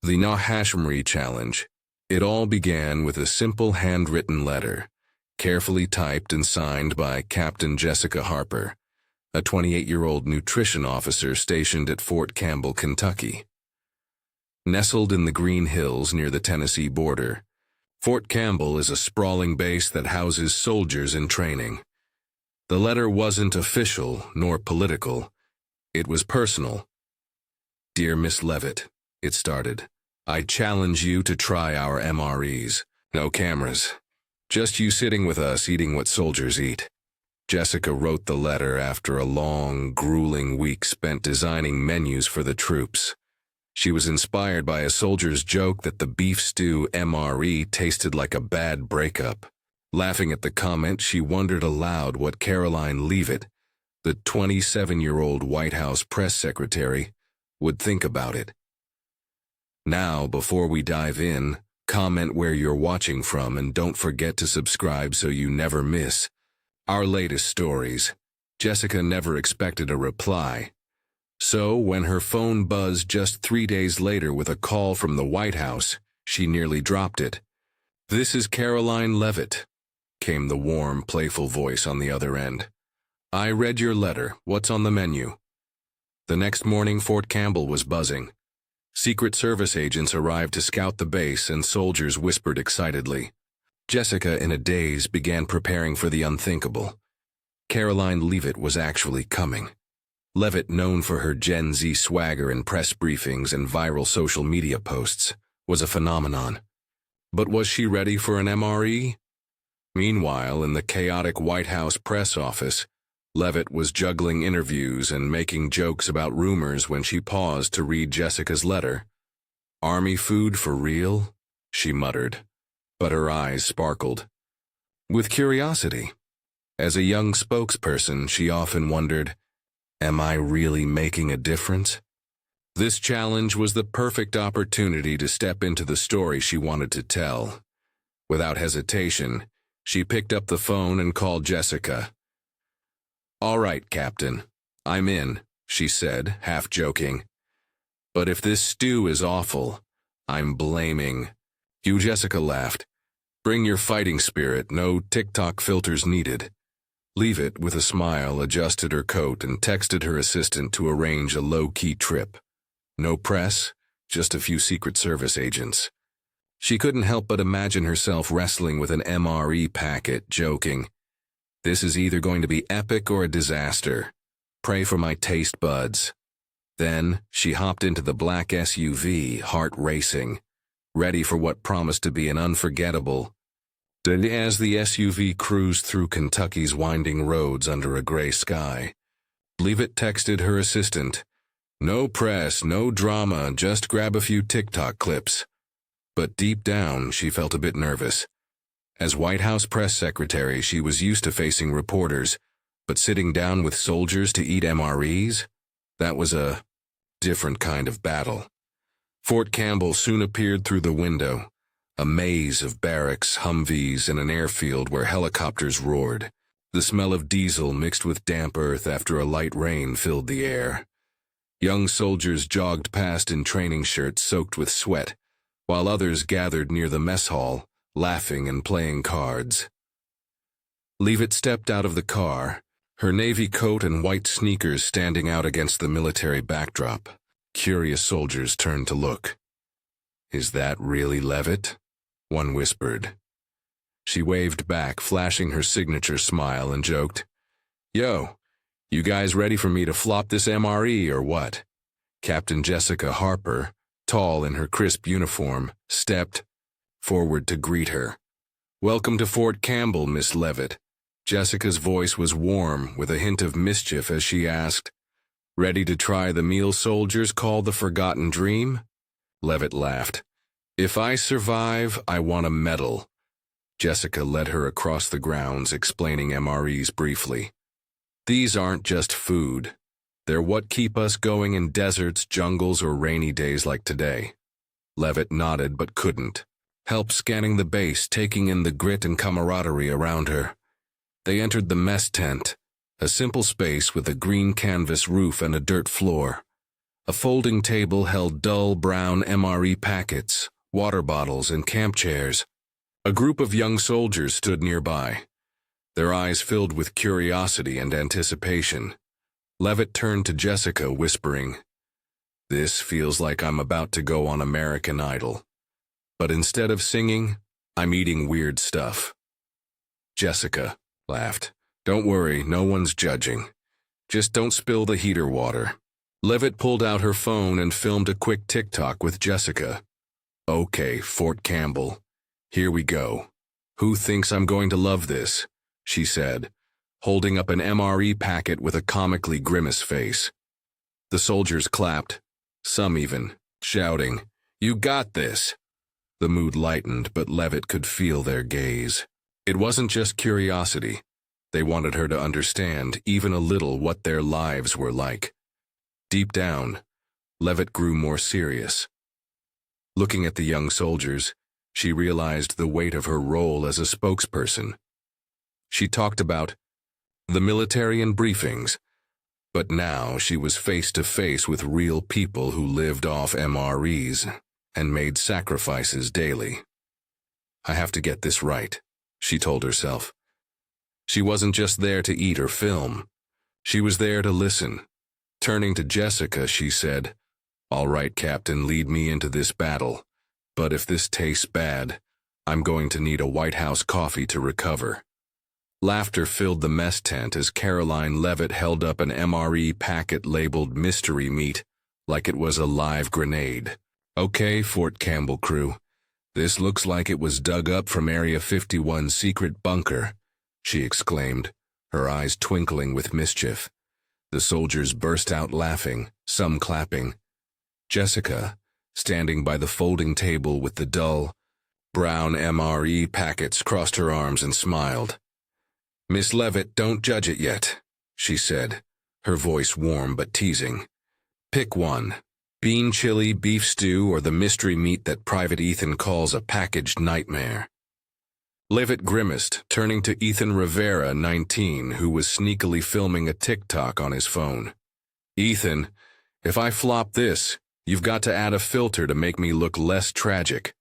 The Nahashmri Challenge. It all began with a simple handwritten letter, carefully typed and signed by Captain Jessica Harper, a 28-year-old nutrition officer stationed at Fort Campbell, Kentucky. Nestled in the Green Hills near the Tennessee border, Fort Campbell is a sprawling base that houses soldiers in training. The letter wasn't official nor political. It was personal. "Dear Miss Leavitt," it started, "I challenge you to try our MREs. No cameras. Just you sitting with us eating what soldiers eat." Jessica wrote the letter after a long, grueling week spent designing menus for the troops. She was inspired by a soldier's joke that the beef stew MRE tasted like a bad breakup. Laughing at the comment, she wondered aloud what Karoline Leavitt, the 27-year-old White House press secretary, would think about it. Now, before we dive in, comment where you're watching from and don't forget to subscribe so you never miss our latest stories. Jessica never expected a reply. So, when her phone buzzed just 3 days later with a call from the White House, she nearly dropped it. "This is Karoline Leavitt," came the warm, playful voice on the other end. "I read your letter. What's on the menu?" The next morning, Fort Campbell was buzzing. Secret Service agents arrived to scout the base, and soldiers whispered excitedly. Jessica, in a daze, began preparing for the unthinkable. Karoline Leavitt was actually coming. Leavitt, known for her Gen Z swagger in press briefings and viral social media posts, was a phenomenon. But was she ready for an MRE? Meanwhile, in the chaotic White House press office, Leavitt was juggling interviews and making jokes about rumors when she paused to read Jessica's letter. "Army food for real?" she muttered, but her eyes sparkled with curiosity. As a young spokesperson, she often wondered, am I really making a difference? This challenge was the perfect opportunity to step into the story she wanted to tell. Without hesitation, she picked up the phone and called Jessica. "All right, Captain, I'm in," she said, half joking. "But if this stew is awful, I'm blaming you." Jessica laughed. "Bring your fighting spirit, no TikTok filters needed." Leavitt, with a smile, adjusted her coat and texted her assistant to arrange a low-key trip. No press, just a few Secret Service agents. She couldn't help but imagine herself wrestling with an MRE packet, joking, "This is either going to be epic or a disaster. Pray for my taste buds." Then, she hopped into the black SUV, heart racing, ready for what promised to be an unforgettable. As the SUV cruised through Kentucky's winding roads under a gray sky, Leavitt texted her assistant, "No press, no drama, just grab a few TikTok clips." But deep down, she felt a bit nervous. As White House press secretary, she was used to facing reporters, but sitting down with soldiers to eat MREs? That was a different kind of battle. Fort Campbell soon appeared through the window, a maze of barracks, Humvees, and an airfield where helicopters roared. The smell of diesel mixed with damp earth after a light rain filled the air. Young soldiers jogged past in training shirts soaked with sweat, while others gathered near the mess hall, laughing and playing cards. Leavitt stepped out of the car, her navy coat and white sneakers standing out against the military backdrop. Curious soldiers turned to look. "Is that really Leavitt?" one whispered. She waved back, flashing her signature smile, and joked, "Yo, you guys ready for me to flop this MRE or what?" Captain Jessica Harper, tall in her crisp uniform, stepped forward to greet her. "Welcome to Fort Campbell, Miss Leavitt." Jessica's voice was warm, with a hint of mischief as she asked, "Ready to try the meal soldiers call the Forgotten Dream?" Leavitt laughed. "If I survive, I want a medal." Jessica led her across the grounds, explaining MREs briefly. "These aren't just food. They're what keep us going in deserts, jungles, or rainy days like today." Leavitt nodded but couldn't help scanning the base, taking in the grit and camaraderie around her. They entered the mess tent, a simple space with a green canvas roof and a dirt floor. A folding table held dull brown MRE packets, water bottles, and camp chairs. A group of young soldiers stood nearby, their eyes filled with curiosity and anticipation. Leavitt turned to Jessica, whispering, "This feels like I'm about to go on American Idol. But instead of singing, I'm eating weird stuff." Jessica laughed. "Don't worry, no one's judging. Just don't spill the heater water." Leavitt pulled out her phone and filmed a quick TikTok with Jessica. "Okay, Fort Campbell. Here we go. Who thinks I'm going to love this?" she said, holding up an MRE packet with a comically grimace face. The soldiers clapped, some even shouting, "You got this!" The mood lightened, but Leavitt could feel their gaze. It wasn't just curiosity. They wanted her to understand, even a little, what their lives were like. Deep down, Leavitt grew more serious. Looking at the young soldiers, she realized the weight of her role as a spokesperson. She talked about the military in briefings, but now she was face to face with real people who lived off MREs and made sacrifices daily. "I have to get this right," she told herself. She wasn't just there to eat or film. She was there to listen. Turning to Jessica, she said, "All right, Captain, lead me into this battle. But if this tastes bad, I'm going to need a White House coffee to recover." Laughter filled the mess tent as Karoline Leavitt held up an MRE packet labeled mystery meat like it was a live grenade. "Okay, Fort Campbell crew. This looks like it was dug up from Area 51's secret bunker," she exclaimed, her eyes twinkling with mischief. The soldiers burst out laughing, some clapping. Jessica, standing by the folding table with the dull, brown MRE packets, crossed her arms and smiled. "Miss Leavitt, don't judge it yet," she said, her voice warm but teasing. "Pick one. Bean chili, beef stew, or the mystery meat that Private Ethan calls a packaged nightmare." Leavitt grimaced, turning to Ethan Rivera, 19, who was sneakily filming a TikTok on his phone. "Ethan, if I flop this, you've got to add a filter to make me look less tragic.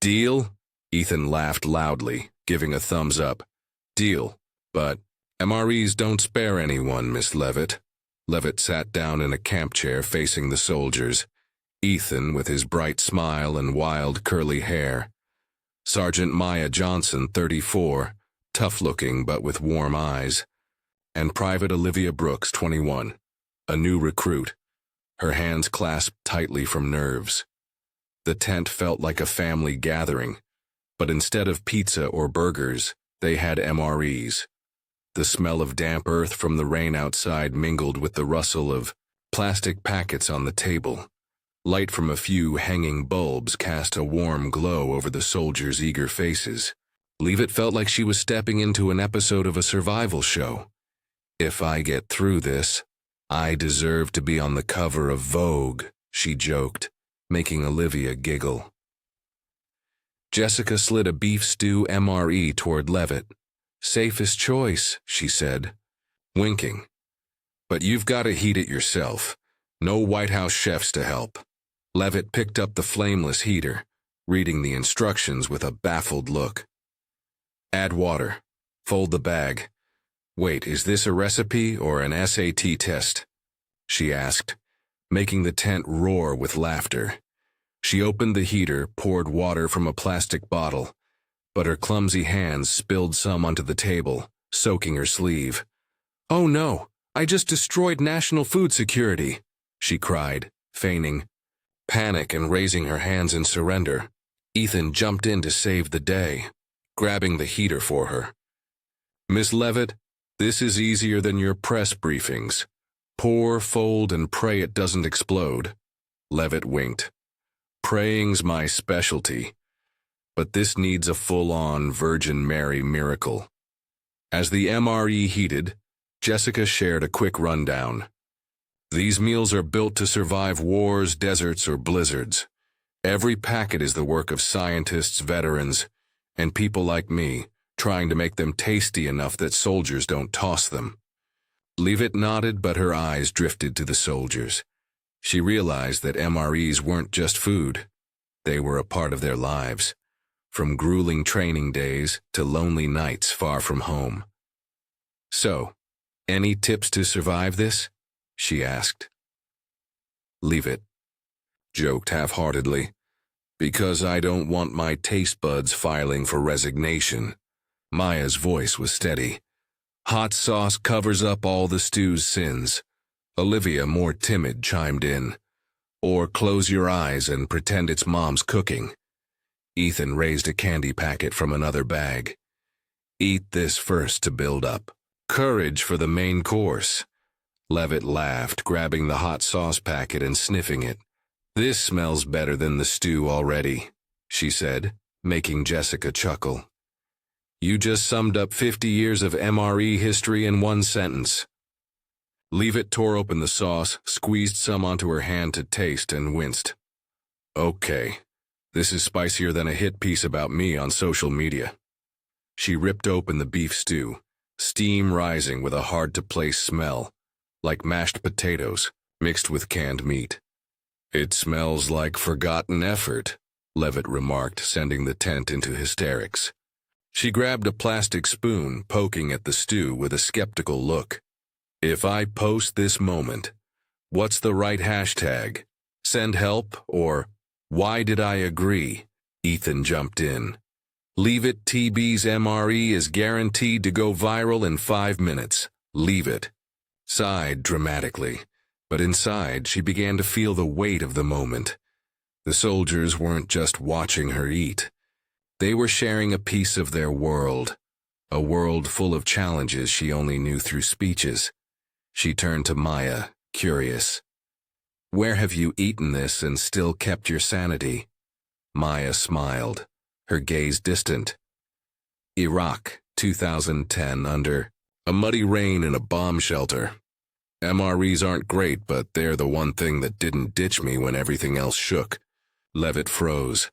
Deal?" Ethan laughed loudly, giving a thumbs up. "Deal. But MREs don't spare anyone, Miss Leavitt." Leavitt sat down in a camp chair facing the soldiers. Ethan, with his bright smile and wild curly hair. Sergeant Maya Johnson, 34, tough-looking but with warm eyes. And Private Olivia Brooks, 21, a new recruit, her hands clasped tightly from nerves. The tent felt like a family gathering, but instead of pizza or burgers, they had MREs. The smell of damp earth from the rain outside mingled with the rustle of plastic packets on the table. Light from a few hanging bulbs cast a warm glow over the soldiers' eager faces. Leavitt felt like she was stepping into an episode of a survival show. "If I get through this, I deserve to be on the cover of Vogue," she joked, making Olivia giggle. Jessica slid a beef stew MRE toward Leavitt. "Safest choice," she said, winking. "But you've got to heat it yourself. No White House chefs to help." Leavitt picked up the flameless heater, reading the instructions with a baffled look. "Add water. Fold the bag. Wait, is this a recipe or an SAT test?" she asked, making the tent roar with laughter. She opened the heater, poured water from a plastic bottle, but her clumsy hands spilled some onto the table, soaking her sleeve. "Oh no, I just destroyed national food security," she cried, feigning panic and raising her hands in surrender. Ethan jumped in to save the day, grabbing the heater for her. "Miss Leavitt, this is easier than your press briefings. Pour, fold, and pray it doesn't explode." Leavitt winked. "Praying's my specialty. But this needs a full-on Virgin Mary miracle." As the MRE heated, Jessica shared a quick rundown. "These meals are built to survive wars, deserts, or blizzards. Every packet is the work of scientists, veterans, and people like me, trying to make them tasty enough that soldiers don't toss them." Leavitt nodded, but her eyes drifted to the soldiers. She realized that MREs weren't just food. They were a part of their lives, from grueling training days to lonely nights far from home. "So, any tips to survive this?" she asked. Leavitt joked half-heartedly, "Because I don't want my taste buds filing for resignation." Maya's voice was steady. "Hot sauce covers up all the stew's sins." Olivia, more timid, chimed in. "Or close your eyes and pretend it's Mom's cooking." Ethan raised a candy packet from another bag. "Eat this first to build up courage for the main course." Leavitt laughed, grabbing the hot sauce packet and sniffing it. "This smells better than the stew already," she said, making Jessica chuckle. "You just summed up 50 years of MRE history in one sentence." Leavitt tore open the sauce, squeezed some onto her hand to taste, and winced. "Okay, this is spicier than a hit piece about me on social media." She ripped open the beef stew, steam rising with a hard-to-place smell, like mashed potatoes mixed with canned meat. "It smells like forgotten effort," Leavitt remarked, sending the tent into hysterics. She grabbed a plastic spoon, poking at the stew with a skeptical look. "If I post this moment, what's the right hashtag? Send help or why did I agree?" Ethan jumped in. "Leavitt TB's MRE is guaranteed to go viral in 5 minutes. Leavitt." Sighed dramatically, but inside she began to feel the weight of the moment. The soldiers weren't just watching her eat. They were sharing a piece of their world, a world full of challenges she only knew through speeches. She turned to Maya, curious. "Where have you eaten this and still kept your sanity?" Maya smiled, her gaze distant. "Iraq, 2010, under a muddy rain in a bomb shelter. MREs aren't great, but they're the one thing that didn't ditch me when everything else shook." Leavitt froze.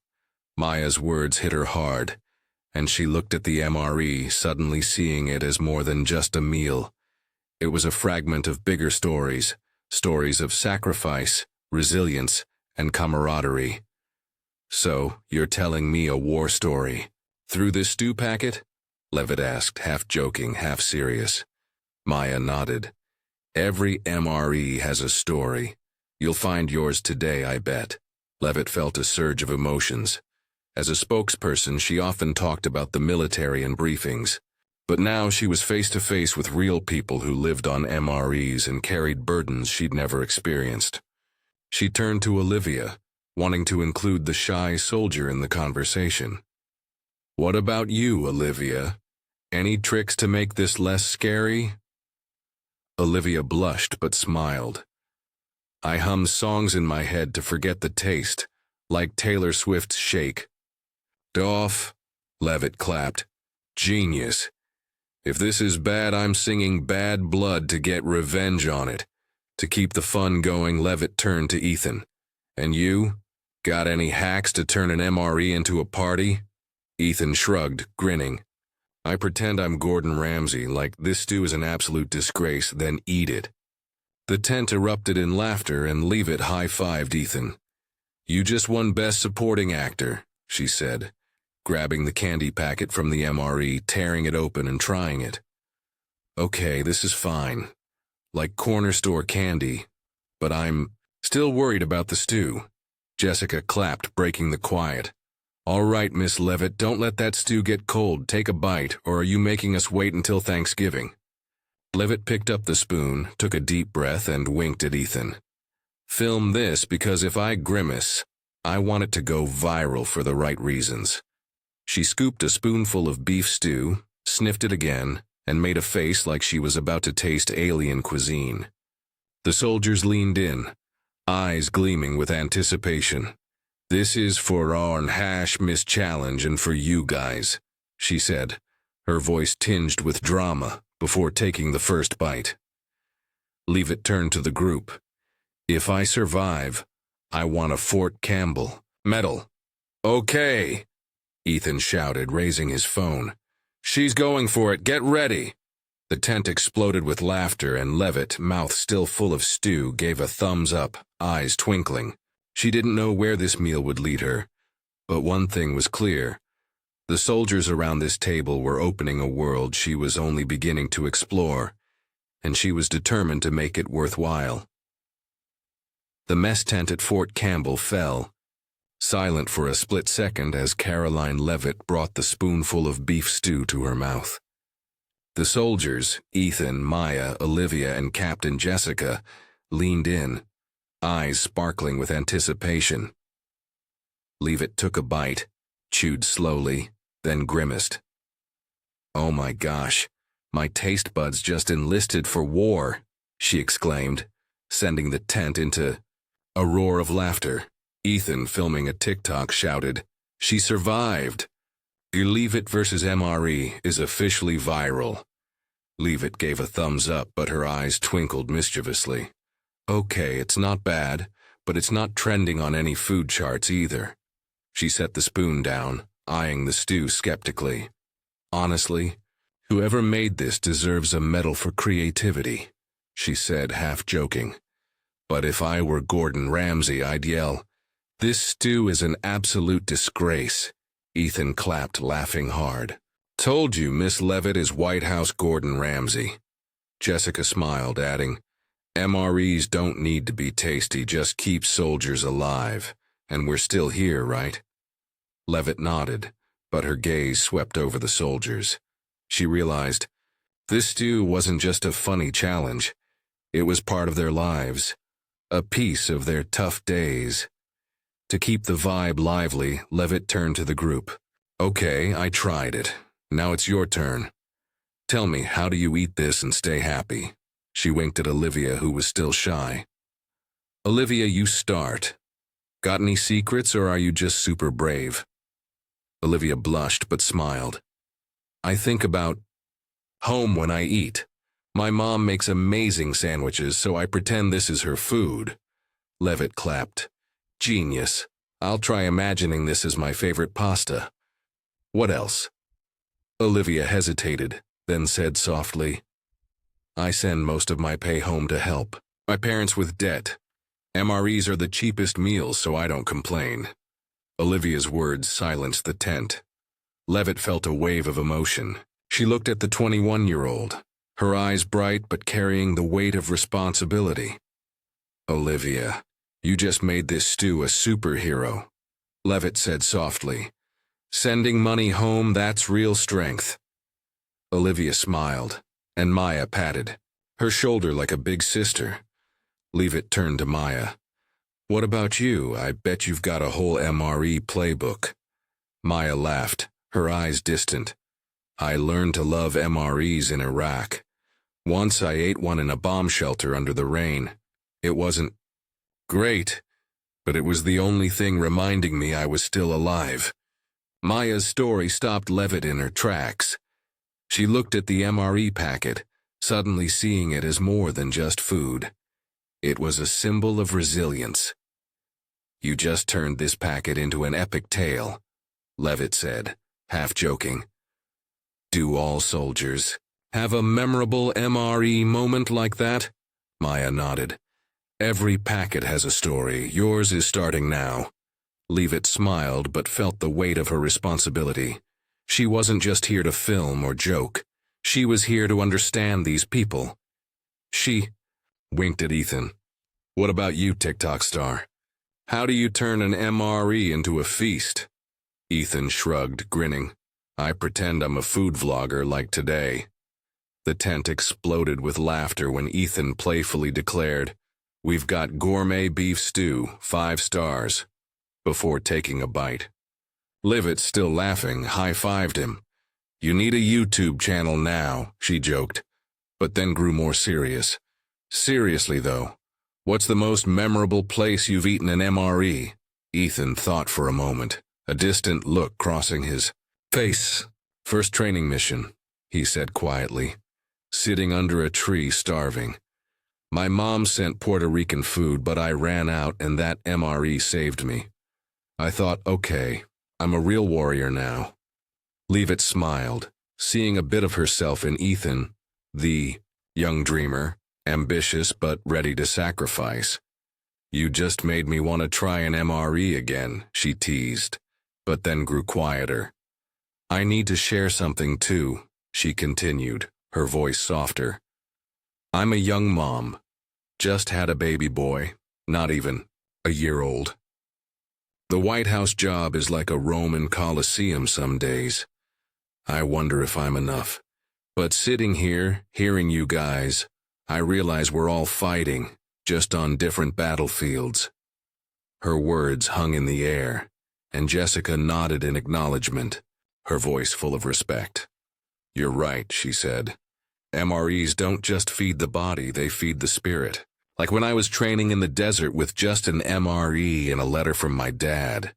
Maya's words hit her hard, and she looked at the MRE, suddenly seeing it as more than just a meal. It was a fragment of bigger stories, stories of sacrifice, resilience, and camaraderie. "So, you're telling me a war story through this stew packet?" Leavitt asked, half joking, half serious. Maya nodded. "Every MRE has a story. You'll find yours today, I bet." Leavitt felt a surge of emotions. As a spokesperson, she often talked about the military in briefings. But now she was face to face with real people who lived on MREs and carried burdens she'd never experienced. She turned to Olivia, wanting to include the shy soldier in the conversation. "What about you, Olivia? Any tricks to make this less scary?" Olivia blushed but smiled. "I hum songs in my head to forget the taste, like Taylor Swift's Shake." "Doff," Leavitt clapped. "Genius. If this is bad, I'm singing Bad Blood to get revenge on it." To keep the fun going, Leavitt turned to Ethan. "And you? Got any hacks to turn an MRE into a party?" Ethan shrugged, grinning. "I pretend I'm Gordon Ramsay, like this stew is an absolute disgrace, then eat it." The tent erupted in laughter and Leavitt high-fived Ethan. "You just won Best Supporting Actor," she said, grabbing the candy packet from the MRE, tearing it open and trying it. "Okay, this is fine. Like corner store candy. But I'm still worried about the stew." Jessica clapped, breaking the quiet. "All right, Miss Leavitt, don't let that stew get cold. Take a bite, or are you making us wait until Thanksgiving?" Leavitt picked up the spoon, took a deep breath, and winked at Ethan. "Film this because if I grimace, I want it to go viral for the right reasons." She scooped a spoonful of beef stew, sniffed it again, and made a face like she was about to taste alien cuisine. The soldiers leaned in, eyes gleaming with anticipation. "This is for our hash miss challenge and for you guys," she said, her voice tinged with drama, before taking the first bite. Leavitt turned to the group. "If I survive, I want a Fort Campbell medal." "Okay," Ethan shouted, raising his phone. "She's going for it. Get ready." The tent exploded with laughter, and Leavitt, mouth still full of stew, gave a thumbs up, eyes twinkling. She didn't know where this meal would lead her, but one thing was clear. The soldiers around this table were opening a world she was only beginning to explore, and she was determined to make it worthwhile. The mess tent at Fort Campbell fell, silent for a split second as Karoline Leavitt brought the spoonful of beef stew to her mouth. The soldiers, Ethan, Maya, Olivia, and Captain Jessica, leaned in, eyes sparkling with anticipation. Leavitt took a bite, chewed slowly, then grimaced. "Oh my gosh, my taste buds just enlisted for war," she exclaimed, sending the tent into a roar of laughter. Ethan, filming a TikTok, shouted, "She survived! Leavitt vs. MRE is officially viral." Leavitt gave a thumbs up, but her eyes twinkled mischievously. "Okay, it's not bad, but it's not trending on any food charts either." She set the spoon down, eyeing the stew skeptically. "Honestly, whoever made this deserves a medal for creativity," she said, half joking. "But if I were Gordon Ramsay, I'd yell, 'This stew is an absolute disgrace.'" Ethan clapped, laughing hard. "Told you Miss Leavitt is White House Gordon Ramsay." Jessica smiled, adding, "MREs don't need to be tasty, just keep soldiers alive. And we're still here, right?" Leavitt nodded, but her gaze swept over the soldiers. She realized this stew wasn't just a funny challenge. It was part of their lives, a piece of their tough days. To keep the vibe lively, Leavitt turned to the group. "Okay, I tried it. Now it's your turn. Tell me, how do you eat this and stay happy?" She winked at Olivia, who was still shy. "Olivia, you start. Got any secrets, or are you just super brave?" Olivia blushed but smiled. "I think about home when I eat. My mom makes amazing sandwiches, so I pretend this is her food." Leavitt clapped. "Genius. I'll try imagining this as my favorite pasta. What else?" Olivia hesitated, then said softly, "I send most of my pay home to help my parents with debt. MREs are the cheapest meals, so I don't complain." Olivia's words silenced the tent. Leavitt felt a wave of emotion. She looked at the 21-year-old, her eyes bright but carrying the weight of responsibility. "Olivia, you just made this stew a superhero," Leavitt said softly. "Sending money home, that's real strength." Olivia smiled, and Maya patted her shoulder like a big sister. Leavitt turned to Maya. "What about you? I bet you've got a whole MRE playbook." Maya laughed, her eyes distant. "I learned to love MREs in Iraq. Once I ate one in a bomb shelter under the rain. It wasn't great, but it was the only thing reminding me I was still alive." Maya's story stopped Leavitt in her tracks. She looked at the MRE packet, suddenly seeing it as more than just food. It was a symbol of resilience. "You just turned this packet into an epic tale," Leavitt said, half joking. "Do all soldiers have a memorable MRE moment like that?" Maya nodded. "Every packet has a story. Yours is starting now." Leavitt smiled but felt the weight of her responsibility. She wasn't just here to film or joke. She was here to understand these people. She winked at Ethan. "What about you, TikTok star? How do you turn an MRE into a feast?" Ethan shrugged, grinning. "I pretend I'm a food vlogger like today." The tent exploded with laughter when Ethan playfully declared, "We've got gourmet beef stew, 5 stars," before taking a bite. Leavitt, still laughing, high-fived him. "You need a YouTube channel now," she joked, but then grew more serious. "Seriously, though, what's the most memorable place you've eaten an MRE?" Ethan thought for a moment, a distant look crossing his face. "First training mission," he said quietly, "sitting under a tree starving. My mom sent Puerto Rican food, but I ran out and that MRE saved me. I thought, okay, I'm a real warrior now." Leavitt smiled, seeing a bit of herself in Ethan, The young dreamer, ambitious but ready to sacrifice. You just made me want to try an MRE again, she teased, but then grew quieter. I need to share something too, she continued, her voice softer. I'm a young mom. Just had a baby boy, not even a year old. The White House job is like a Roman Colosseum some days. I wonder if I'm enough. But sitting here, hearing you guys, I realize we're all fighting, just on different battlefields. Her words hung in the air, and Jessica nodded in acknowledgement, her voice full of respect. You're right, she said. MREs don't just feed the body, they feed the spirit. Like when I was training in the desert with just an MRE and a letter from my dad.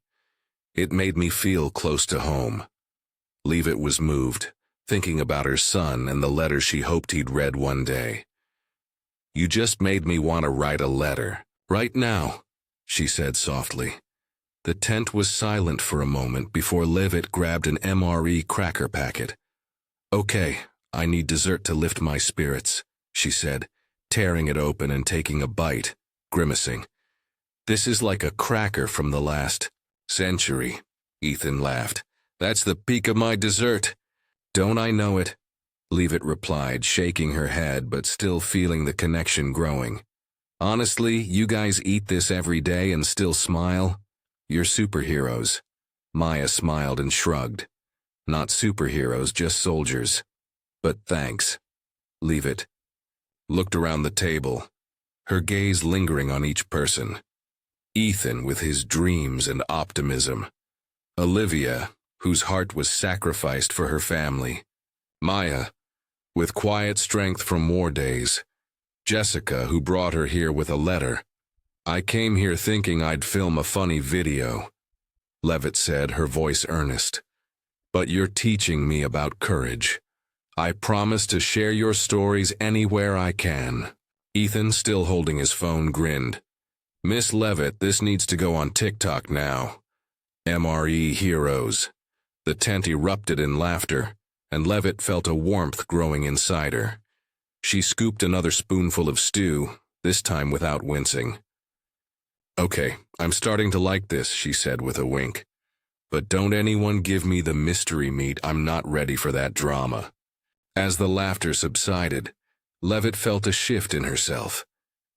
It made me feel close to home. Leavitt was moved, thinking about her son and the letter she hoped he'd read one day. You just made me want to write a letter, right now, she said softly. The tent was silent for a moment before Leavitt grabbed an MRE cracker packet. Okay, I need dessert to lift my spirits, she said, tearing it open and taking a bite, grimacing. This is like a cracker from the last century, Ethan laughed. That's the peak of my dessert. Don't I know it? Leavitt replied, shaking her head but still feeling the connection growing. Honestly, you guys eat this every day and still smile? You're superheroes. Maya smiled and shrugged. Not superheroes, just soldiers. But thanks. Leavitt looked around the table, her gaze lingering on each person. Ethan with his dreams and optimism. Olivia, whose heart was sacrificed for her family. Maya, with quiet strength from war days. Jessica, who brought her here with a letter. I came here thinking I'd film a funny video, Leavitt said, her voice earnest. But you're teaching me about courage. I promise to share your stories anywhere I can. Ethan, still holding his phone, grinned. Miss Leavitt, this needs to go on TikTok now. MRE heroes. The tent erupted in laughter, and Leavitt felt a warmth growing inside her. She scooped another spoonful of stew, this time without wincing. Okay, I'm starting to like this, she said with a wink. But don't anyone give me the mystery meat, I'm not ready for that drama. As the laughter subsided, Leavitt felt a shift in herself.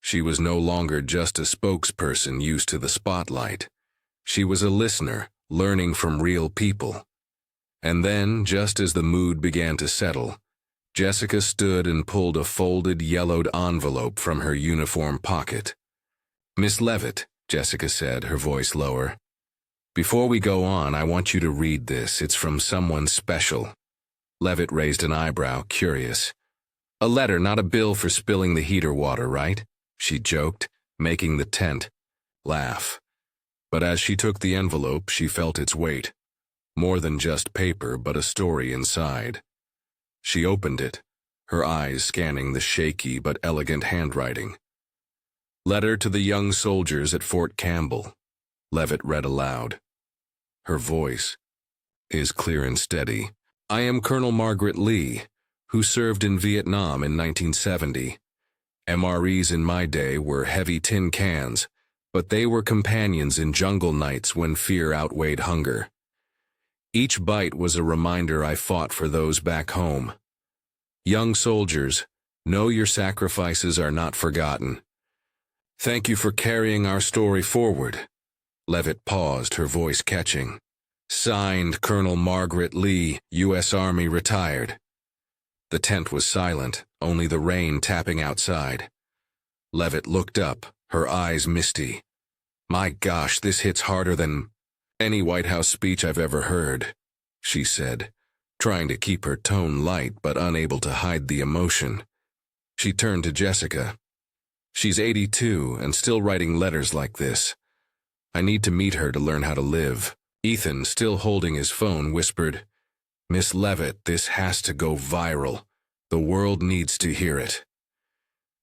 She was no longer just a spokesperson used to the spotlight. She was a listener, learning from real people. And then, just as the mood began to settle, Jessica stood and pulled a folded, yellowed envelope from her uniform pocket. Miss Leavitt, Jessica said, her voice lower. Before we go on, I want you to read this. It's from someone special. Leavitt raised an eyebrow, curious. A letter, not a bill for spilling the heater water, right? She joked, making the tent laugh. But as she took the envelope, she felt its weight. More than just paper, but a story inside. She opened it, her eyes scanning the shaky but elegant handwriting. Letter to the young soldiers at Fort Campbell, Leavitt read aloud. Her voice is clear and steady. I am Colonel Margaret Lee, who served in Vietnam in 1970. MREs in my day were heavy tin cans, but they were companions in jungle nights when fear outweighed hunger. Each bite was a reminder I fought for those back home. Young soldiers, know your sacrifices are not forgotten. Thank you for carrying our story forward. Leavitt paused, her voice catching. Signed, Colonel Margaret Lee, U.S. Army, retired. The tent was silent, only the rain tapping outside. Leavitt looked up, her eyes misty. My gosh, this hits harder than any White House speech I've ever heard, she said, trying to keep her tone light but unable to hide the emotion. She turned to Jessica. She's 82 and still writing letters like this. I need to meet her to learn how to live. Ethan, still holding his phone, whispered, Miss Leavitt, this has to go viral. The world needs to hear it.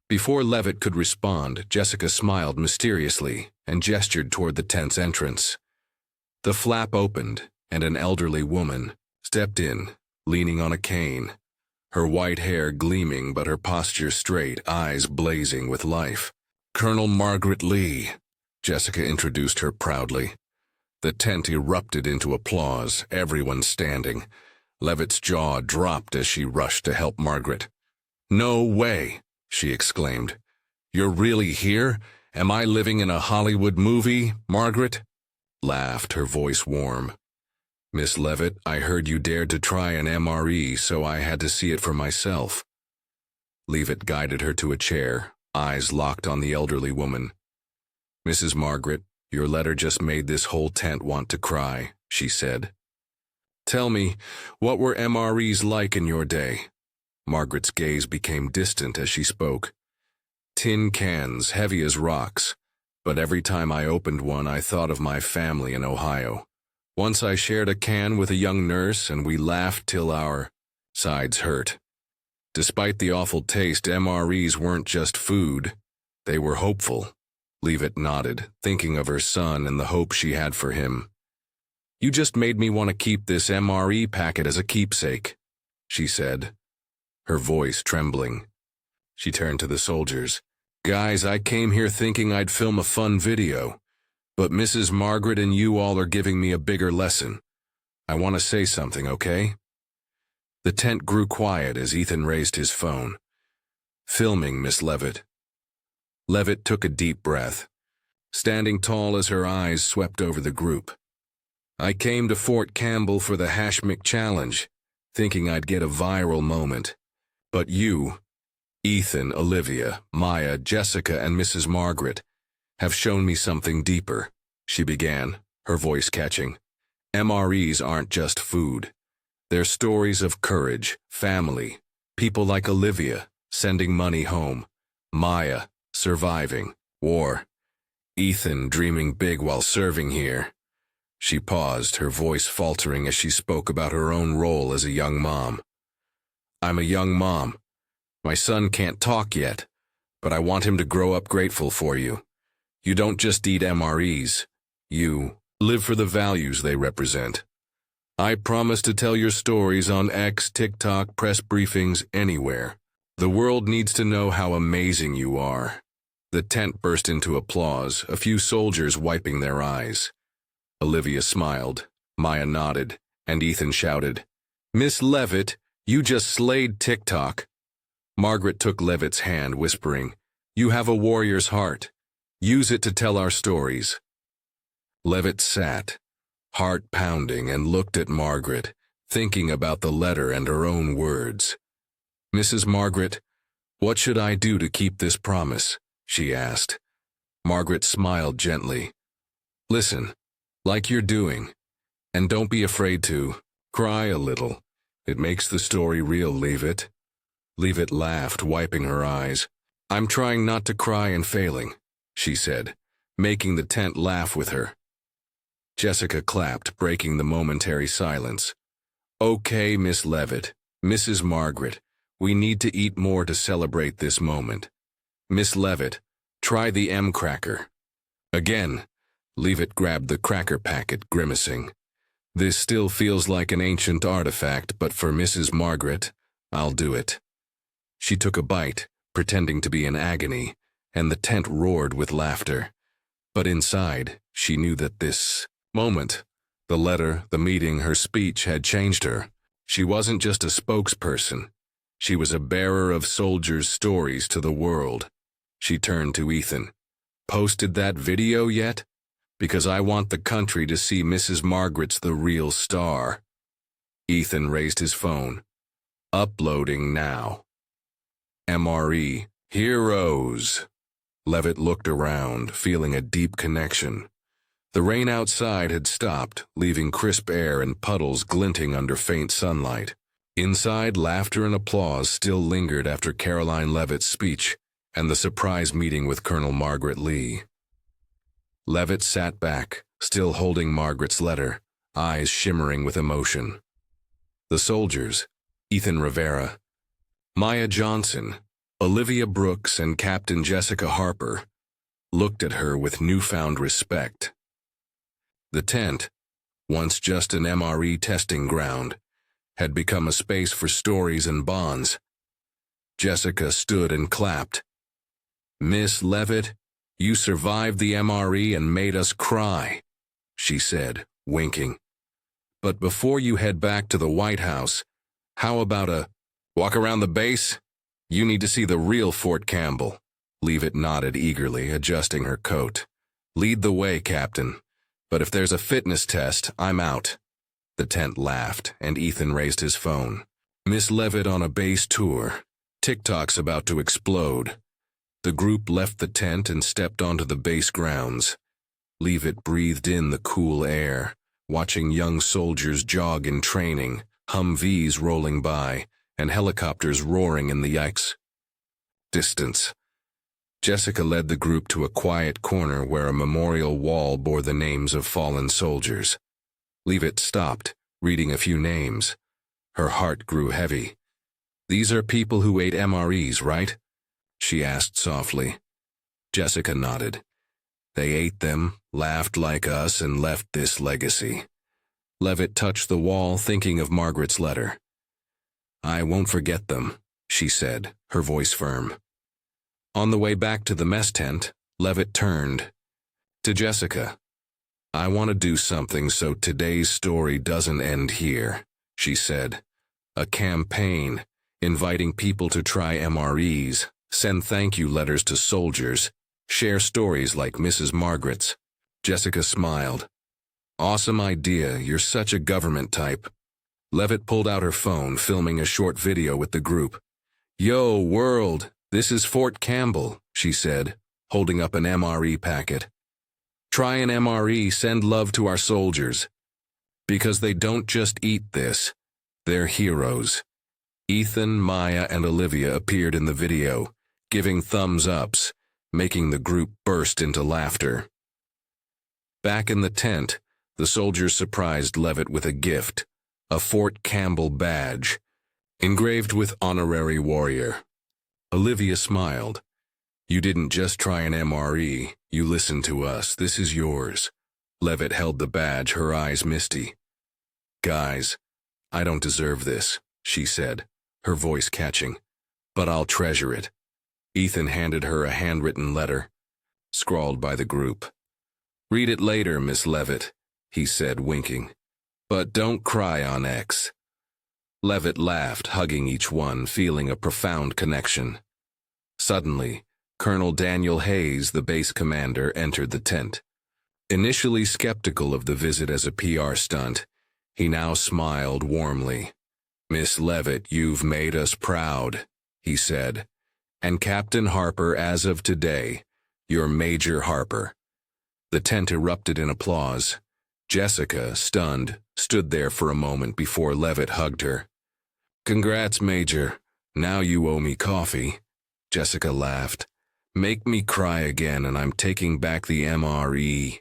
Before Leavitt could respond, Jessica smiled mysteriously and gestured toward the tent's entrance. The flap opened, and an elderly woman stepped in, leaning on a cane. her white hair gleaming but her posture straight, eyes blazing with life. "Colonel Margaret Lee," Jessica introduced her proudly. The tent erupted into applause, everyone standing. Leavitt's jaw dropped as she rushed to help Margaret. "No way," she exclaimed. "You're really here? Am I living in a Hollywood movie, Margaret?" Laughed, her voice warm. "Miss Leavitt, I heard you dared to try an MRE, so I had to see it for myself." Leavitt guided her to a chair, eyes locked on the elderly woman. "Mrs. Margaret, your letter just made this whole tent want to cry," she said. "Tell me, what were MREs like in your day?" Margaret's gaze became distant as she spoke. "Tin cans, heavy as rocks, but every time I opened one I thought of my family in Ohio. Once I shared a can with a young nurse and we laughed till our sides hurt. Despite the awful taste, MREs weren't just food, they were hopeful." Leavitt nodded, thinking of her son and the hope she had for him. "You just made me want to keep this MRE packet as a keepsake," she said, her voice trembling. She turned to the soldiers. "Guys, I came here thinking I'd film a fun video, but Mrs. Margaret and you all are giving me a bigger lesson. I want to say something, okay?" The tent grew quiet as Ethan raised his phone. "Filming, Miss Leavitt." Leavitt took a deep breath, standing tall as her eyes swept over the group. "I came to Fort Campbell for the Hashmick Challenge, thinking I'd get a viral moment. But you, Ethan, Olivia, Maya, Jessica, and Mrs. Margaret, have shown me something deeper," she began, her voice catching. "MREs aren't just food. They're stories of courage, family, people like Olivia, sending money home, Maya, surviving, war, Ethan dreaming big while serving here." She paused, her voice faltering as she spoke about her own role as a young mom. "I'm a young mom. My son can't talk yet, but I want him to grow up grateful for you. You don't just eat MREs. You live for the values they represent. I promise to tell your stories on X, TikTok, press briefings, anywhere. The world needs to know how amazing you are." The tent burst into applause, a few soldiers wiping their eyes. Olivia smiled, Maya nodded, and Ethan shouted, "Miss Leavitt, you just slayed TikTok." Margaret took Leavitt's hand, whispering, "You have a warrior's heart. Use it to tell our stories." Leavitt sat, heart pounding, and looked at Margaret, thinking about the letter and her own words. "Mrs. Margaret, what should I do to keep this promise?" she asked. Margaret smiled gently. "Listen, like you're doing, and don't be afraid to cry a little. It makes the story real, Leavitt." Leavitt laughed, wiping her eyes. "I'm trying not to cry and failing," she said, making the tent laugh with her. Jessica clapped, breaking the momentary silence. "Okay, Miss Leavitt, Mrs. Margaret, we need to eat more to celebrate this moment. Miss Leavitt, try the M-cracker." Again, Leavitt grabbed the cracker packet, grimacing. "This still feels like an ancient artifact, but for Mrs. Margaret, I'll do it." She took a bite, pretending to be in agony, and the tent roared with laughter. But inside, she knew that this moment, the letter, the meeting, her speech had changed her. She wasn't just a spokesperson. She was a bearer of soldiers' stories to the world. She turned to Ethan. "Posted that video yet? Because I want the country to see Mrs. Margaret's the real star." Ethan raised his phone. "Uploading now." MRE, heroes. Leavitt looked around, feeling a deep connection. The rain outside had stopped, leaving crisp air and puddles glinting under faint sunlight. Inside, laughter and applause still lingered after Karoline Leavitt's speech and the surprise meeting with Colonel Margaret Lee. Leavitt sat back, still holding Margaret's letter, eyes shimmering with emotion. The soldiers, Ethan Rivera, Maya Johnson, Olivia Brooks, and Captain Jessica Harper, looked at her with newfound respect. The tent, once just an MRE testing ground, had become a space for stories and bonds. Jessica stood and clapped. "Miss Leavitt, you survived the MRE and made us cry," she said, winking. "But before you head back to the White House, how about a walk around the base? You need to see the real Fort Campbell." Leavitt nodded eagerly, adjusting her coat. "Lead the way, Captain. But if there's a fitness test, I'm out." The tent laughed, and Ethan raised his phone. "Miss Leavitt on a base tour. TikTok's about to explode." The group left the tent and stepped onto the base grounds. Leavitt breathed in the cool air, watching young soldiers jog in training, Humvees rolling by, and helicopters roaring in the distance. Jessica led the group to a quiet corner where a memorial wall bore the names of fallen soldiers. Leavitt stopped, reading a few names. Her heart grew heavy. "These are people who ate MREs, right?" she asked softly. Jessica nodded. "They ate them, laughed like us, and left this legacy." Leavitt touched the wall, thinking of Margaret's letter. "I won't forget them," she said, her voice firm. On the way back to the mess tent, Leavitt turned to Jessica. "I want to do something so today's story doesn't end here," she said. "A campaign, inviting people to try MREs, send thank you letters to soldiers, share stories like Mrs. Margaret's." Jessica smiled. "Awesome idea, you're such a government type." Leavitt pulled out her phone, filming a short video with the group. "Yo, world, this is Fort Campbell," she said, holding up an MRE packet. "Try an MRE, send love to our soldiers. Because they don't just eat this, they're heroes." Ethan, Maya, and Olivia appeared in the video, giving thumbs-ups, making the group burst into laughter. Back in the tent, the soldiers surprised Leavitt with a gift, a Fort Campbell badge, engraved with Honorary Warrior. Olivia smiled. "You didn't just try an MRE, you listened to us. This is yours." Leavitt held the badge, her eyes misty. "Guys, I don't deserve this," she said, her voice catching, "but I'll treasure it." Ethan handed her a handwritten letter, scrawled by the group. "Read it later, Miss Leavitt," he said, winking. "But don't cry on X." Leavitt laughed, hugging each one, feeling a profound connection. Suddenly, Colonel Daniel Hayes, the base commander, entered the tent. Initially skeptical of the visit as a PR stunt, he now smiled warmly. "Miss Leavitt, you've made us proud," he said. "And Captain Harper, as of today, you're Major Harper." The tent erupted in applause. Jessica, stunned, stood there for a moment before Leavitt hugged her. "Congrats, Major. Now you owe me coffee." Jessica laughed. "Make me cry again and I'm taking back the MRE."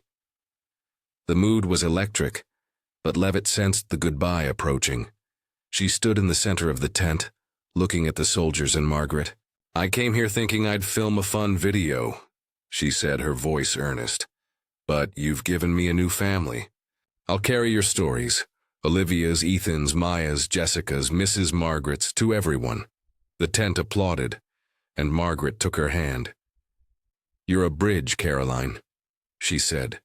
The mood was electric, but Leavitt sensed the goodbye approaching. She stood in the center of the tent, looking at the soldiers and Margaret. "I came here thinking I'd film a fun video," she said, her voice earnest. "But you've given me a new family. I'll carry your stories, Olivia's, Ethan's, Maya's, Jessica's, Mrs. Margaret's, to everyone." The tent applauded, and Margaret took her hand. "You're a bridge, Karoline," she said.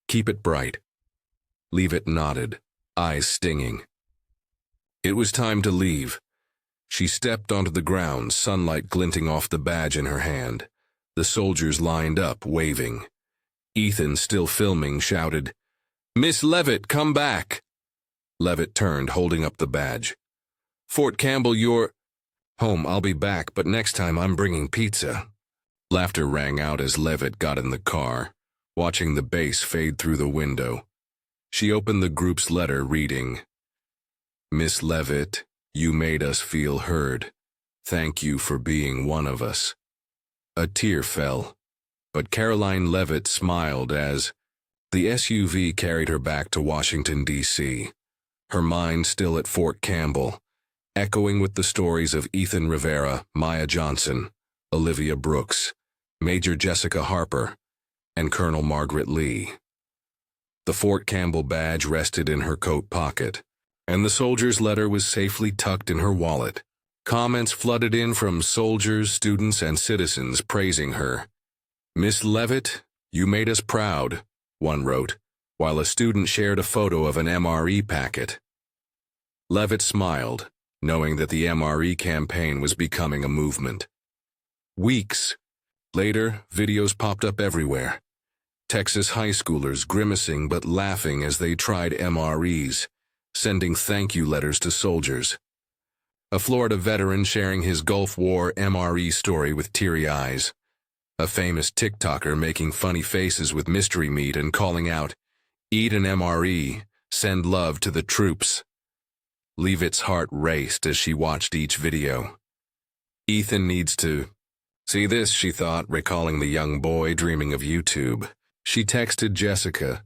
"Keep it bright." Leavitt nodded, eyes stinging. It was time to leave. She stepped onto the ground, sunlight glinting off the badge in her hand. The soldiers lined up, waving. Ethan, still filming, shouted, "Miss Leavitt, come back!" Leavitt turned, holding up the badge. "Fort Campbell, you're home. I'll be back, but next time I'm bringing pizza." Laughter rang out as Leavitt got in the car, watching the base fade through the window. She opened the group's letter, reading, "Miss Leavitt, you made us feel heard. Thank you for being one of us." A tear fell, but Karoline Leavitt smiled as the SUV carried her back to Washington, D.C., her mind still at Fort Campbell, echoing with the stories of Ethan Rivera, Maya Johnson, Olivia Brooks, Major Jessica Harper, and Colonel Margaret Lee. The Fort Campbell badge rested in her coat pocket, and the soldier's letter was safely tucked in her wallet. Comments flooded in from soldiers, students, and citizens praising her. "Miss Leavitt, you made us proud," one wrote, while a student shared a photo of an MRE packet. Leavitt smiled, knowing that the MRE campaign was becoming a movement. Weeks later, videos popped up everywhere. Texas high schoolers grimacing but laughing as they tried MREs, sending thank you letters to soldiers. A Florida veteran sharing his Gulf War MRE story with teary eyes. A famous TikToker making funny faces with mystery meat and calling out, "Eat an MRE, send love to the troops." Leavitt's heart raced as she watched each video. Ethan needs to see this, she thought, recalling the young boy dreaming of YouTube. She texted Jessica,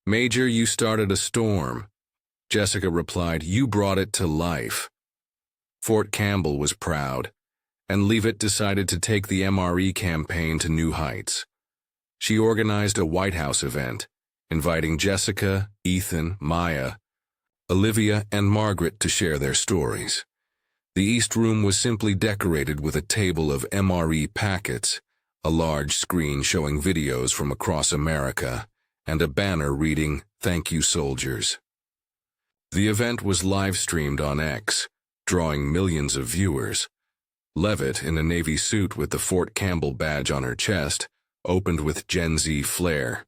"Major, you started a storm." Jessica replied, "You brought it to life." Fort Campbell was proud, and Leavitt decided to take the MRE campaign to new heights. She organized a White House event, inviting Jessica, Ethan, Maya, Olivia, and Margaret to share their stories. The East Room was simply decorated with a table of MRE packets, a large screen showing videos from across America, and a banner reading, "Thank you, soldiers." The event was live-streamed on X, drawing millions of viewers. Leavitt, in a Navy suit with the Fort Campbell badge on her chest, opened with Gen Z flair.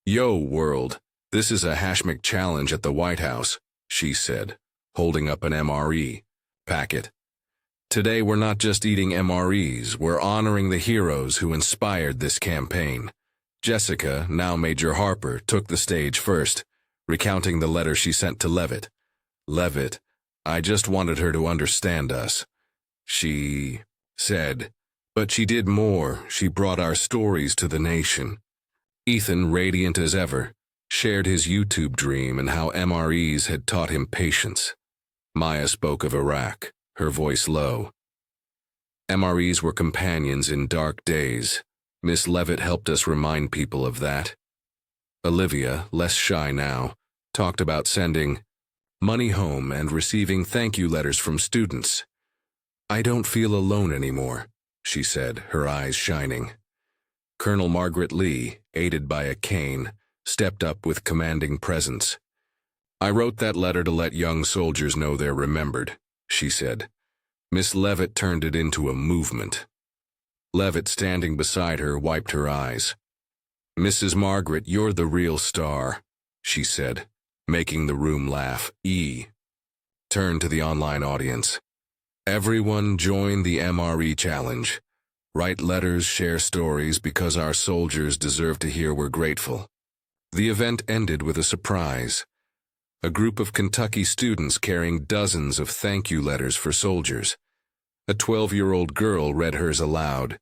"Yo, world, this is a #McChallenge challenge at the White House," she said, holding up an MRE packet. "Today we're not just eating MREs, we're honoring the heroes who inspired this campaign." Jessica, now Major Harper, took the stage first, recounting the letter she sent to Leavitt. "Leavitt, I just wanted her to understand us," she said. "But she did more. She brought our stories to the nation." Ethan, radiant as ever, shared his YouTube dream and how MREs had taught him patience. Maya spoke of Iraq, her voice low. "MREs were companions in dark days. Miss Leavitt helped us remind people of that." Olivia, less shy now, talked about sending money home and receiving thank you letters from students. "I don't feel alone anymore," she said, her eyes shining. Colonel Margaret Lee, aided by a cane, stepped up with commanding presence. "I wrote that letter to let young soldiers know they're remembered," she said. Miss Leavitt turned it into a movement. Leavitt, standing beside her, wiped her eyes. "Mrs. Margaret, you're the real star," she said, making the room laugh. Turned to the online audience. "Everyone join the MRE challenge. Write letters, share stories, because our soldiers deserve to hear we're grateful." The event ended with a surprise. A group of Kentucky students carrying dozens of thank you letters for soldiers. A 12-year-old girl read hers aloud.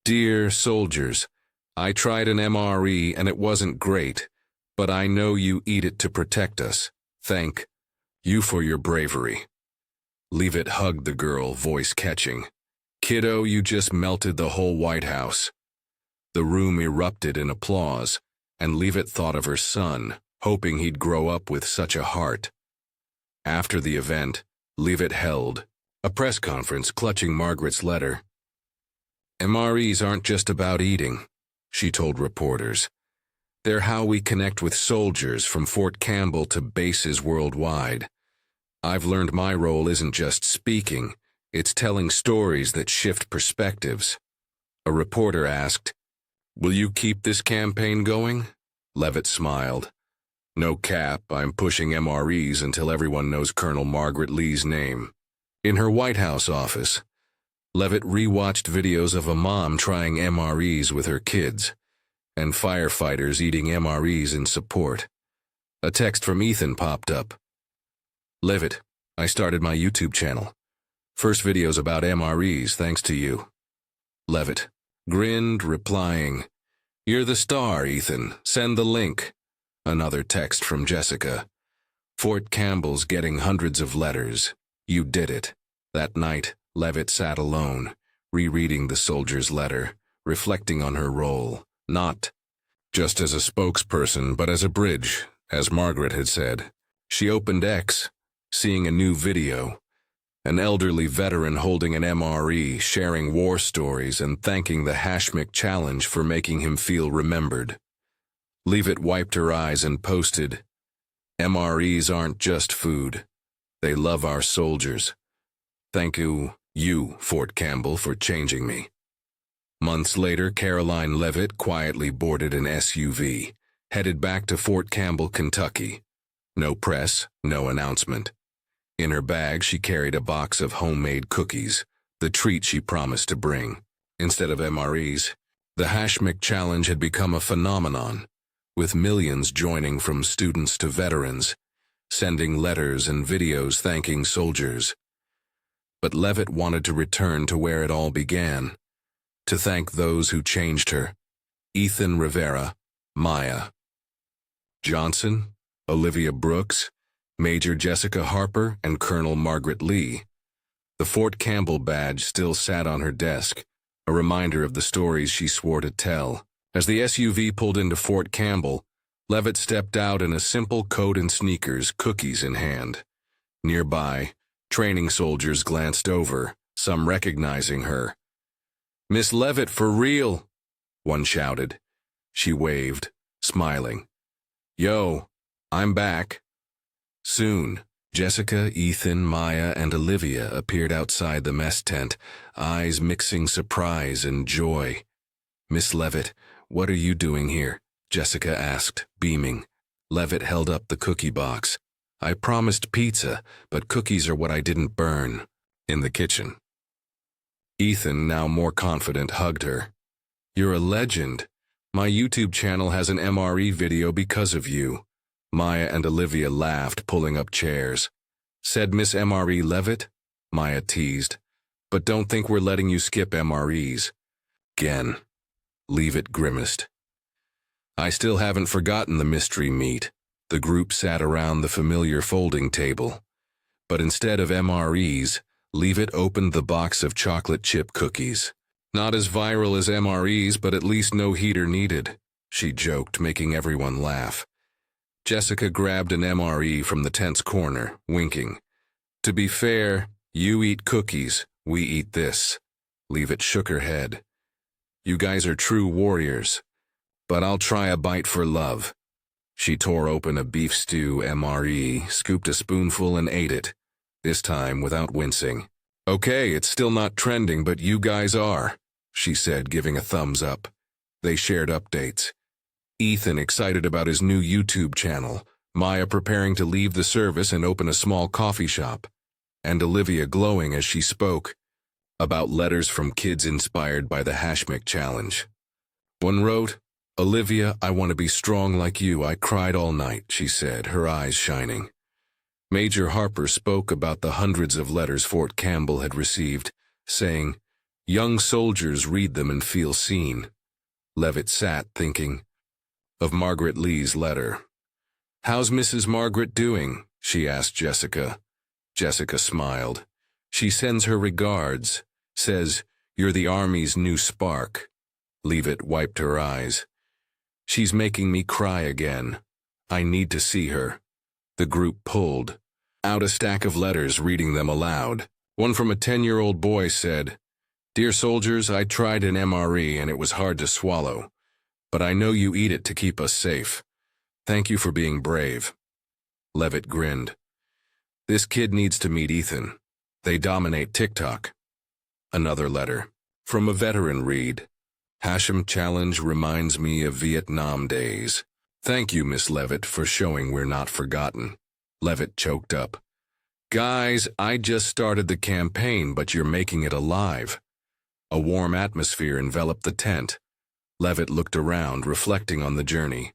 "Dear soldiers, I tried an MRE and it wasn't great, but I know you eat it to protect us. Thank you for your bravery." Leavitt hugged the girl, voice catching. "Kiddo, you just melted the whole White House." The room erupted in applause, and Leavitt thought of her son, hoping he'd grow up with such a heart. After the event, Leavitt held a press conference clutching Margaret's letter. "MREs aren't just about eating," she told reporters. "They're how we connect with soldiers from Fort Campbell to bases worldwide. I've learned my role isn't just speaking, it's telling stories that shift perspectives." A reporter asked, "Will you keep this campaign going?" Leavitt smiled. "No cap, I'm pushing MREs until everyone knows Colonel Margaret Lee's name." In her White House office, Leavitt rewatched videos of a mom trying MREs with her kids, and firefighters eating MREs in support. A text from Ethan popped up. "Leavitt, I started my YouTube channel. First videos about MREs thanks to you." Leavitt grinned, replying, "You're the star, Ethan. Send the link." Another text from Jessica. "Fort Campbell's getting hundreds of letters. You did it." That night, Leavitt sat alone, rereading the soldier's letter, reflecting on her role, not just as a spokesperson, but as a bridge, as Margaret had said. She opened X, seeing a new video. An elderly veteran holding an MRE, sharing war stories and thanking the #Mythic challenge for making him feel remembered. Leavitt wiped her eyes and posted, "MREs aren't just food. They love our soldiers. Thank you, Fort Campbell, for changing me." Months later, Karoline Leavitt quietly boarded an SUV, headed back to Fort Campbell, Kentucky. No press, no announcement. In her bag, she carried a box of homemade cookies, the treat she promised to bring. Instead of MREs, the #Mythic challenge had become a phenomenon, with millions joining from students to veterans, sending letters and videos thanking soldiers. But Leavitt wanted to return to where it all began, to thank those who changed her: Ethan Rivera, Maya Johnson, Olivia Brooks, Major Jessica Harper, and Colonel Margaret Lee. The Fort Campbell badge still sat on her desk, a reminder of the stories she swore to tell. As the SUV pulled into Fort Campbell, Leavitt stepped out in a simple coat and sneakers, cookies in hand. Nearby, training soldiers glanced over, some recognizing her. "Miss Leavitt, for real," one shouted. She waved, smiling. "Yo, I'm back." Soon, Jessica, Ethan, Maya, and Olivia appeared outside the mess tent, eyes mixing surprise and joy. "Miss Leavitt, what are you doing here?" Jessica asked, beaming. Leavitt held up the cookie box. "I promised pizza, but cookies are what I didn't burn." In the kitchen. Ethan, now more confident, hugged her. "You're a legend. My YouTube channel has an MRE video because of you." Maya and Olivia laughed, pulling up chairs. "Said Miss MRE Leavitt?" Maya teased. "But don't think we're letting you skip MREs." Again. Leavitt grimaced. "I still haven't forgotten the mystery meat." The group sat around the familiar folding table. But instead of MREs, Leavitt opened the box of chocolate chip cookies. "Not as viral as MREs, but at least no heater needed," she joked, making everyone laugh. Jessica grabbed an MRE from the tent's corner, winking. "To be fair, you eat cookies, we eat this." Leavitt shook her head. "You guys are true warriors, but I'll try a bite for love." She tore open a beef stew MRE, scooped a spoonful and ate it, this time without wincing. "Okay, it's still not trending, but you guys are," she said, giving a thumbs up. They shared updates. Ethan excited about his new YouTube channel, Maya preparing to leave the service and open a small coffee shop, and Olivia glowing as she spoke about letters from kids inspired by the #Mythic challenge. One wrote, "Olivia, I want to be strong like you. I cried all night," she said, her eyes shining. Major Harper spoke about the hundreds of letters Fort Campbell had received, saying, "Young soldiers read them and feel seen." Leavitt sat thinking of Margaret Lee's letter. "How's Mrs. Margaret doing?" she asked Jessica. Jessica smiled. "She sends her regards, says, you're the Army's new spark." Leavitt wiped her eyes. "She's making me cry again. I need to see her." The group pulled out a stack of letters, reading them aloud. One from a 10-year-old boy said, "Dear soldiers, I tried an MRE and it was hard to swallow. But I know you eat it to keep us safe. Thank you for being brave." Leavitt grinned. "This kid needs to meet Ethan. They dominate TikTok." Another letter. From a veteran read, "#Mythic challenge reminds me of Vietnam days. Thank you, Miss Leavitt, for showing we're not forgotten." Leavitt choked up. "Guys, I just started the campaign, but you're making it alive." A warm atmosphere enveloped the tent. Leavitt looked around, reflecting on the journey.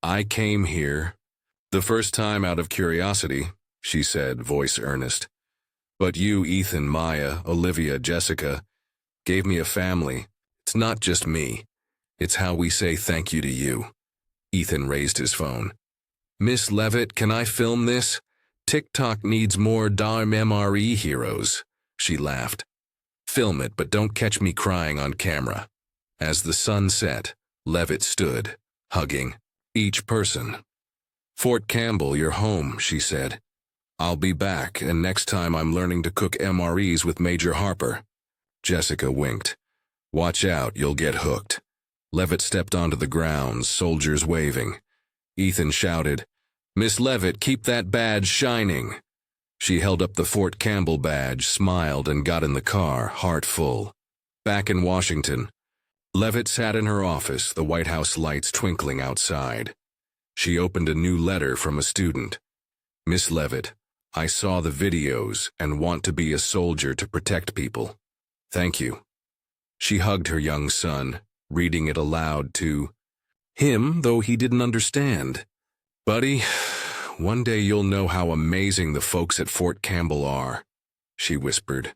"I came here the first time out of curiosity," she said, voice earnest. "But you, Ethan, Maya, Olivia, Jessica, gave me a family. It's not just me. It's how we say thank you to you." Ethan raised his phone. "Miss Leavitt, can I film this? TikTok needs more MRE heroes." She laughed. "Film it, but don't catch me crying on camera." As the sun set, Leavitt stood, hugging each person. "Fort Campbell, you're home," she said. "I'll be back, and next time I'm learning to cook MREs with Major Harper." Jessica winked. "Watch out, you'll get hooked." Leavitt stepped onto the grounds, soldiers waving. Ethan shouted, "Miss Leavitt, keep that badge shining." She held up the Fort Campbell badge, smiled, and got in the car, heart full. Back in Washington, Leavitt sat in her office, the White House lights twinkling outside. She opened a new letter from a student. "Miss Leavitt, I saw the videos and want to be a soldier to protect people. Thank you." She hugged her young son, reading it aloud to him, though he didn't understand. "Buddy, one day you'll know how amazing the folks at Fort Campbell are," she whispered.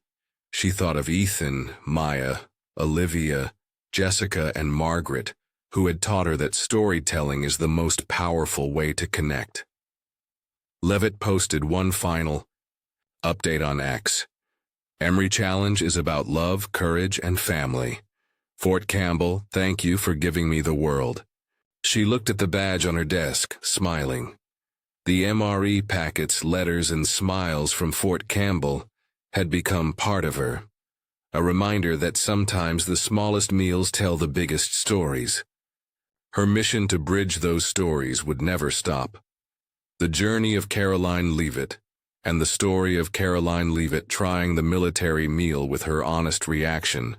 She thought of Ethan, Maya, Olivia, Jessica, and Margaret, who had taught her that storytelling is the most powerful way to connect. Leavitt posted one final update on X. "Emory Challenge is about love, courage, and family. Fort Campbell, thank you for giving me the world." She looked at the badge on her desk, smiling. The MRE packets, letters, and smiles from Fort Campbell had become part of her, a reminder that sometimes the smallest meals tell the biggest stories. Her mission to bridge those stories would never stop. The journey of Karoline Leavitt, and the story of Karoline Leavitt trying the military meal with her honest reaction,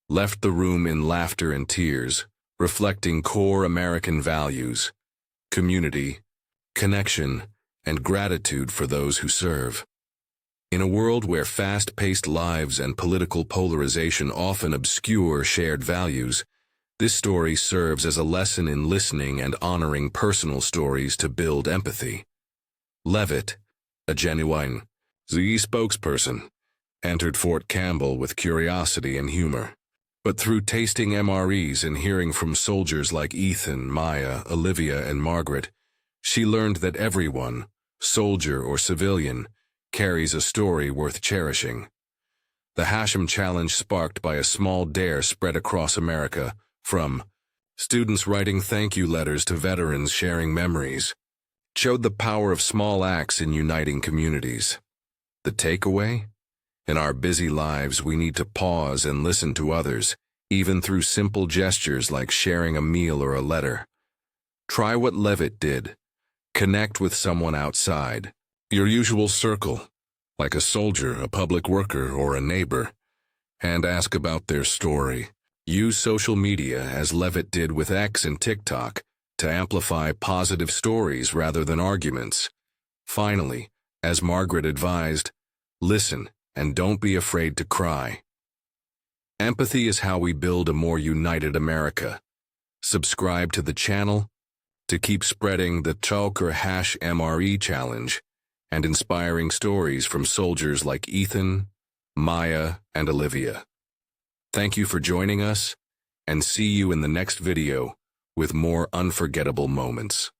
left the room in laughter and tears, reflecting core American values: community, connection, and gratitude for those who serve. In a world where fast-paced lives and political polarization often obscure shared values, this story serves as a lesson in listening and honoring personal stories to build empathy. Leavitt, a genuine Z spokesperson, entered Fort Campbell with curiosity and humor. But through tasting MREs and hearing from soldiers like Ethan, Maya, Olivia, and Margaret, she learned that everyone, soldier or civilian, carries a story worth cherishing. The Hashem Challenge, sparked by a small dare spread across America, from students writing thank you letters to veterans sharing memories, showed the power of small acts in uniting communities. The takeaway? In our busy lives, we need to pause and listen to others, even through simple gestures like sharing a meal or a letter. Try what Leavitt did. Connect with someone outside your usual circle, like a soldier, a public worker, or a neighbor, and ask about their story. Use social media, as Leavitt did with X and TikTok, to amplify positive stories rather than arguments. Finally, as Margaret advised, listen and don't be afraid to cry. Empathy is how we build a more united America. Subscribe to the channel to keep spreading the Chalk or Hash MRE Challenge and inspiring stories from soldiers like Ethan, Maya, and Olivia. Thank you for joining us, and see you in the next video with more unforgettable moments.